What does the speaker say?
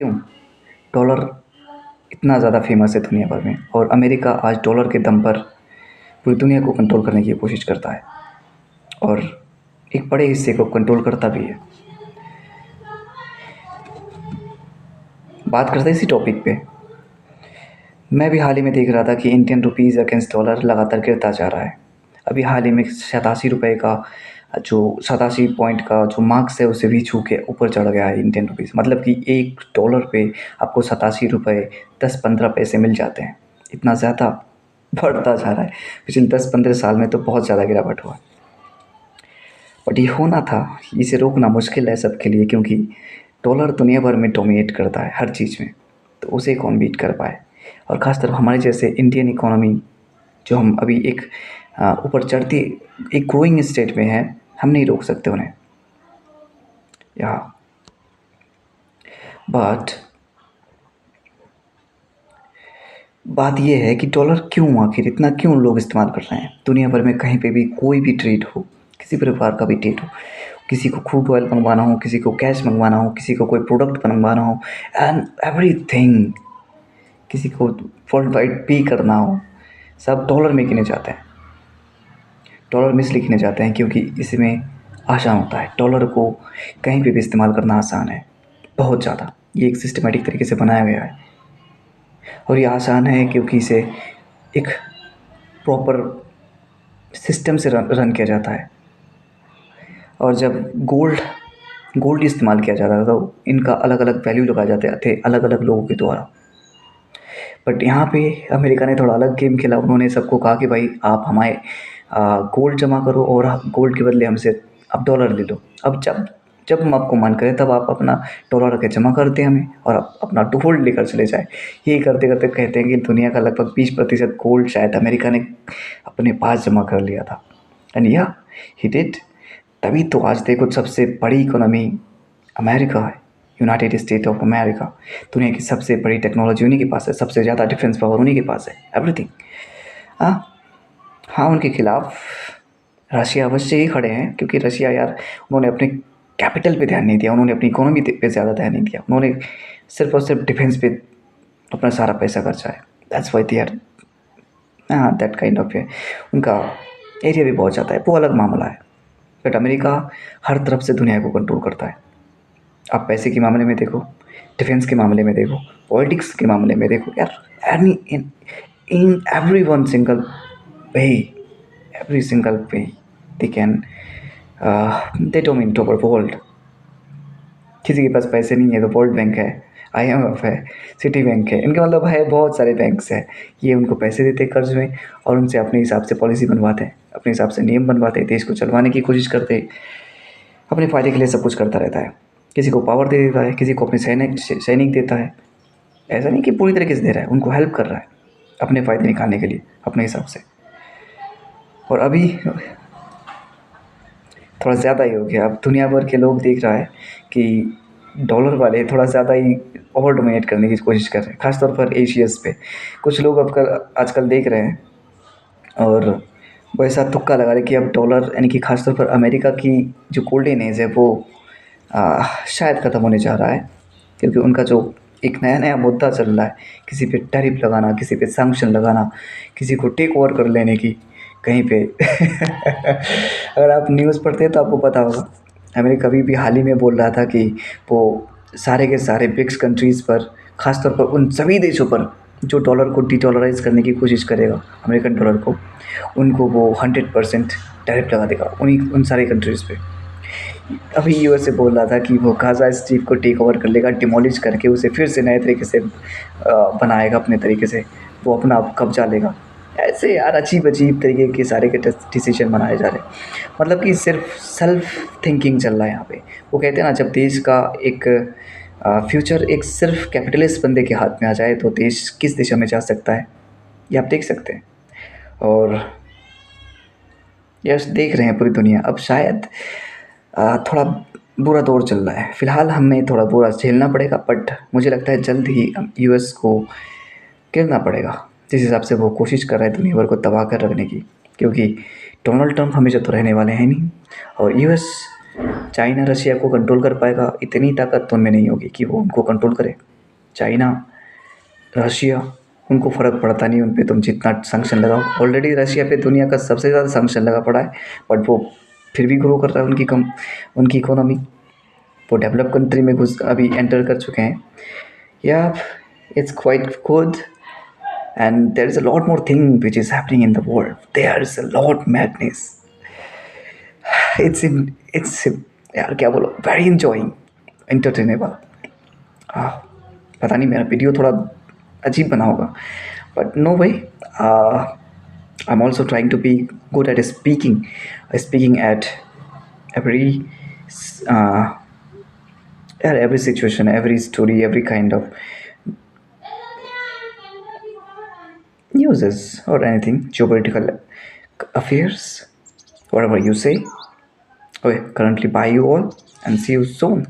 क्यों डॉलर इतना ज़्यादा फेमस है दुनिया भर में और अमेरिका आज डॉलर के दम पर पूरी दुनिया को कंट्रोल करने की कोशिश करता है और एक बड़े हिस्से को कंट्रोल करता भी है। बात करते हैं इसी टॉपिक पे। मैं भी हाल ही में देख रहा था कि इंडियन रुपीज़ अगेंस्ट डॉलर लगातार गिरता जा रहा है। अभी हाल ही में 87 रुपये का जो 87 पॉइंट का जो मार्क्स है उसे भी छू के ऊपर चढ़ गया है इंडियन रुपीज़। मतलब कि $1 पे आपको 87 रुपये 10-15 पैसे मिल जाते हैं। इतना ज़्यादा बढ़ता जा रहा है। पिछले 10-15 साल में तो बहुत ज़्यादा गिरावट हुआ। बट ये होना था, इसे रोकना मुश्किल है सबके लिए, क्योंकि डॉलर दुनिया भर में डोमिनेट करता है हर चीज़ में। तो उसे कौन बीट कर पाए, और ख़ासतर हमारे जैसे इंडियन इकोनॉमी जो हम अभी एक ऊपर चढ़ती एक ग्रोइंग स्टेट में है, हम नहीं रोक सकते उन्हें। या बट बात यह है कि डॉलर क्यों आखिर इतना क्यों लोग इस्तेमाल कर रहे हैं दुनिया भर में। कहीं पे भी कोई भी ट्रेड हो, किसी प्रकार का भी ट्रेड हो, किसी को क्रूड ऑयल मंगवाना हो, किसी को कैश मंगवाना हो, किसी को कोई प्रोडक्ट मंगवाना हो, एंड एवरीथिंग, किसी को वर्ल्ड वाइड पे करना हो, सब डॉलर में गिने जाते हैं। डॉलर में इसलिए गिने जाते हैं क्योंकि इसमें आसान होता है। डॉलर को कहीं पे भी इस्तेमाल करना आसान है, बहुत ज़्यादा। ये एक सिस्टमेटिक तरीके से बनाया गया है और ये आसान है क्योंकि इसे एक प्रॉपर सिस्टम से रन किया जाता है। और जब गोल्ड इस्तेमाल किया जाता था तो इनका अलग अलग वैल्यू लगाए जाते थे अलग अलग लोगों के द्वारा। बट यहाँ पे अमेरिका ने थोड़ा अलग गेम खेला। उन्होंने सबको कहा कि भाई आप हमारे गोल्ड जमा करो और गोल्ड के बदले हमसे आप डॉलर ले लो। अब जब जब हम आपको मन करे तब आप अपना डॉलर रख के जमा कर दें हमें और आप अपना गोल्ड लेकर चले जाए। यही करते करते कहते हैं कि दुनिया का लगभग 20% गोल्ड शायद अमेरिका ने अपने पास जमा कर लिया था। एंड या ही डिड। तभी तो आज देखो सबसे बड़ी इकोनॉमी अमेरिका है, यूनाइटेड स्टेट ऑफ अमेरिका। दुनिया की सबसे बड़ी टेक्नोलॉजी उन्हीं के पास है, सबसे ज़्यादा डिफेंस पावर उन्हीं के पास है, एवरीथिंग। हाँ हाँ, उनके खिलाफ रशिया अवश्य ही खड़े हैं, क्योंकि रशिया यार उन्होंने अपने कैपिटल पे ध्यान नहीं दिया, उन्होंने अपनी इकोनॉमी पे ज़्यादा ध्यान नहीं दिया, उन्होंने सिर्फ और सिर्फ डिफेंस पे अपना सारा पैसा खर्चा है। That's why they are that kind of है। उनका एरिया भी बहुत ज़्यादा है, वो अलग मामला है। बट अमेरिका हर तरफ से दुनिया को कंट्रोल करता है। आप पैसे के मामले में देखो, डिफेंस के मामले में देखो, पॉलिटिक्स के मामले में देखो यार, any in every one single way, every single way they can they dominate over world. किसी के पास पैसे नहीं है तो वर्ल्ड बैंक है, IMF है, सिटी बैंक है, इनके मतलब है बहुत सारे बैंक्स हैं। ये उनको पैसे देते हैं कर्ज में और उनसे अपने हिसाब से पॉलिसी बनवाते हैं, अपने हिसाब से नियम बनवाते हैं, देश को चलवाने की कोशिश करते हैं, अपने फ़ायदे के लिए सब कुछ करता रहता है। किसी को पावर दे देता है, किसी को अपने सैनिक देता है। ऐसा नहीं कि पूरी तरीके से दे रहा है, उनको हेल्प कर रहा है अपने फ़ायदे निकालने के लिए अपने हिसाब से। और अभी थोड़ा ज़्यादा ही हो गया। अब दुनिया भर के लोग देख रहा है कि डॉलर वाले थोड़ा ज़्यादा ही ओवर डोमिनेट करने की कोशिश कर रहे हैं, ख़ास तौर पर एशियस पे। कुछ लोग अब आजकल देख रहे हैं और वो ऐसा तुक्का लगा रहे कि अब डॉलर यानी कि ख़ास तौर पर अमेरिका की जो गोल्डन एज है वो शायद ख़त्म होने जा रहा है। क्योंकि उनका जो एक नया नया मुद्दा चल रहा है, किसी पे टैरिफ लगाना, किसी पे सैंक्शन लगाना, किसी को टेक ओवर कर लेने की कहीं पे अगर आप न्यूज़ पढ़ते हैं तो आपको पता होगा, अमेरिका अभी भी हाल ही में बोल रहा था कि वो सारे के सारे ब्रिक्स कंट्रीज़ पर, ख़ास तौर पर उन सभी देशों पर जो डॉलर को डीडॉलराइज़ करने की कोशिश करेगा, अमेरिकन डॉलर को, उनको वो 100% टैरिफ लगा देगा उन सारी कंट्रीज़ पे। अभी यूएसए बोल रहा था कि वो गाज़ा स्ट्रिप को टेक ओवर कर लेगा, डिमोलिश करके उसे फिर से नए तरीके से बनाएगा, अपने तरीके से वो अपना कब्जा लेगा। ऐसे यार अजीब अजीब तरीके के सारे के डिसीजन बनाए जा रहे हैं। मतलब कि सिर्फ सेल्फ थिंकिंग चल रहा है यहाँ पे। वो कहते हैं ना, जब देश का एक फ्यूचर एक सिर्फ कैपिटलिस्ट बंदे के हाथ में आ जाए तो देश किस दिशा में जा सकता है, ये आप देख सकते हैं। और यस, देख रहे हैं पूरी दुनिया। अब शायद थोड़ा बुरा दौर चल रहा है फ़िलहाल, हमें थोड़ा बुरा झेलना पड़ेगा, बट मुझे लगता है जल्द ही यूएस को गिरना पड़ेगा, जिस हिसाब से वो कोशिश कर रहा है दुनिया भर को दबा कर रखने की। क्योंकि डोनाल्ड ट्रंप हमेशा तो रहने वाले हैं नहीं, और यूएस चाइना रशिया को कंट्रोल कर पाएगा, इतनी ताकत तो उनमें नहीं होगी कि वो उनको कंट्रोल करे। चाइना, रशिया, उनको फ़र्क पड़ता नहीं उन पे तुम जितना सैंक्शन लगाओ। ऑलरेडी रशिया पे दुनिया का सबसे ज़्यादा सैंक्शन लगा पड़ा है, बट वो फिर भी ग्रो कर रहा है। उनकी इकोनॉमी, वो डेवलप कंट्री में घुस अभी एंटर कर चुके हैं। या it's quite good, and there is a lot more thing which is happening in the world, there is a lot madness. It's यार क्या बोलो, वेरी इंजॉइंग, एंटरटेनेबल। हाँ, पता नहीं मेरा वीडियो थोड़ा अजीब बना होगा, but no way, I am also trying to be good at speaking at every uh, every situation, every story, every kind of news or anything, geopolitical affairs, whatever you say. Okay, currently bye you all and see you soon.